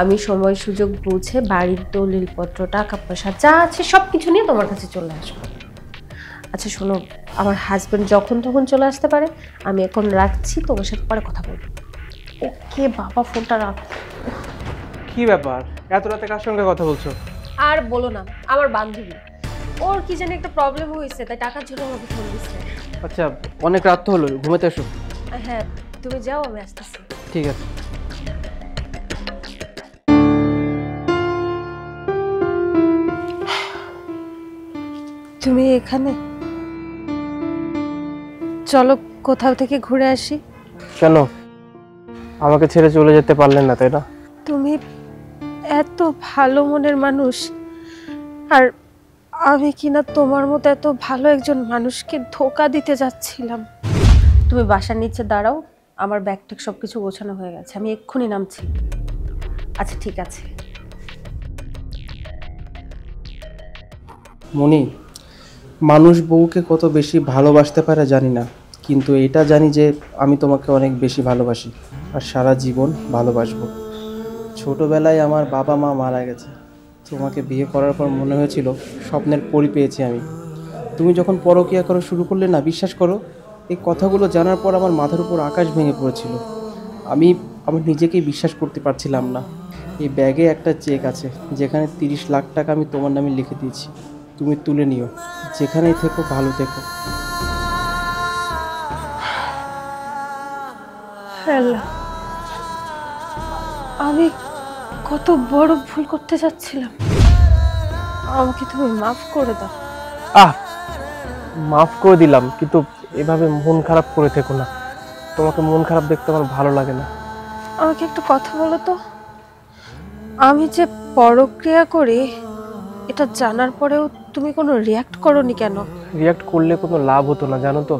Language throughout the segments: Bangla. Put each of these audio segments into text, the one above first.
আমি সময় সুযোগ বুঝে বাড়ির দলিলপত্র টাকা পয়সা যা আছে সব কিছু নিয়ে তোমার কাছে চলে আসবো। আচ্ছা শোনো, আমার হাজবেন্ড যখন তখন চলে আসতে পারে, আমি এখন রাখছি, তোমার সাথে পরে কথা বলবো। ওকে বাবা, ফোনটা রাখ। কি ব্যাপার, এত রাতে কার সঙ্গে কথা বলছো? আর বলো না, আমার বান্ধবী, ওর কি জানি একটা প্রবলেম হয়েছে, তাই টাকার জন্য আমাকে ফোন দিচ্ছে। আচ্ছা, অনেক রাত তো হলো, ঘুমাতে এসো। হ্যাঁ তুমি যাও, আমি আসতেছি। ঠিক আছে। তুমি এখানে? চলো কোথাও থেকে ঘুরে আসি। কেন, আমাকে ছেড়ে চলে যেতে পারলেন না তাই না? তুমি এত ভালো মনের মানুষ, আর আমি কিনা তোমার মতো এত ভালো একজন মানুষকে ধোঁকা দিতে যাচ্ছিলাম। তুমি বাসার নিচে দাঁড়াও, আমার ব্যাগ ট্যাগ সব কিছু গোছানো হয়ে গেছে, আমি এক্ষুনি নামছি। আচ্ছা ঠিক আছে। মনি, মানুষ বউকে কত বেশি ভালোবাসতে পারে জানি না, কিন্তু এটা জানি যে আমি তোমাকে অনেক বেশি ভালোবাসি আর সারা জীবন ভালোবাসবো। ছোটবেলায় আমার বাবা মা মারা গেছে, তোমাকে বিয়ে করার পর মনে হয়েছিল স্বপ্নের পরি পেয়েছি আমি। তুমি যখন পরকীয়া করা শুরু করলে না, বিশ্বাস করো, এই কথাগুলো জানার পর আমার মাথার উপর আকাশ ভেঙে পড়েছিল। আমি আমি নিজেকেই বিশ্বাস করতে পারছিলাম না। এই ব্যাগে একটা চেক আছে যেখানে 30 লাখ টাকা আমি তোমার নামে লিখে দিয়েছি, তুমি তুলে নিও। যেখানেই থেকো ভালো থেকো। আল্লাহ, আমি কত বড় ভুল করতে যাচ্ছিলাম, আমাকে তুমি মাফ করে দাও। আহ, মাফ করে দিলাম, কিন্তু এভাবে মন খারাপ করে থেকো না। তোমাকে মন খারাপ দেখতে আমার ভালো লাগে না। আমাকে একটা কথা বলো তো, আমি যে পরক্রিয়া করি এটা জানার পরেও তুমি কোনো রিয়াক্ট করোনি কেন? রিয়াক্ট করলে কোনো লাভ হতো না জানো তো।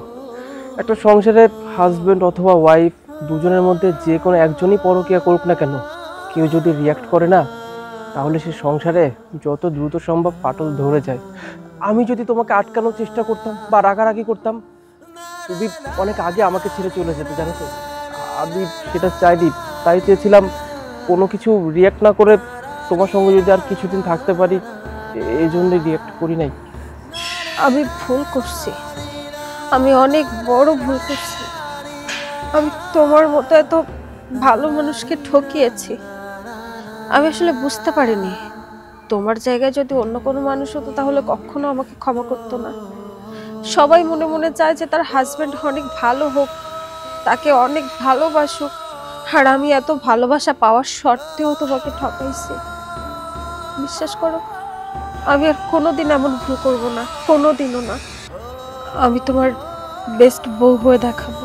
একটা সংসারে হাজবেন্ড অথবা ওয়াইফ দুজনের মধ্যে যে কোনো একজনই পরকীয়া করুক না কেন, কেউ যদি রিয়াক্ট করে না, তাহলে সে সংসারে যত দ্রুত সম্ভব ফাটল ধরে যায়। আমি যদি তোমাকে আটকানোর চেষ্টা করতাম বা রাগারাগি করতাম, তুমি অনেক আগে আমাকে ছেড়ে চলে যেতে জানো তো। আমি সেটা চাইনি, তাই চেয়েছিলাম কোনো কিছু রিয়াক্ট না করে তোমার সঙ্গে যদি আর কিছুদিন থাকতে পারি, এই জন্যই রিয়াক্ট করি নাই। আমি ভুল করছি, আমি অনেক বড় ভুল করছি। আমি তোমার মতো এত ভালো মানুষকে ঠকিয়েছি। আমি আসলে বুঝতে পারিনি, তোমার জায়গায় যদি অন্য কোনো মানুষ হতো তাহলে কখনো আমাকে ক্ষমা করতো না। সবাই মনে মনে চায় যে তার হাজবেন্ড অনেক ভালো হোক, তাকে অনেক ভালোবাসুক, আর আমি এত ভালোবাসা পাওয়ার সত্ত্বেও তোমাকে ঠকাইছি। বিশ্বাস করো, আমি আর কোনোদিন এমন ভুল করব না, কোনোদিনও না। আমি তোমার বেস্ট বউ হয়ে দেখাবো।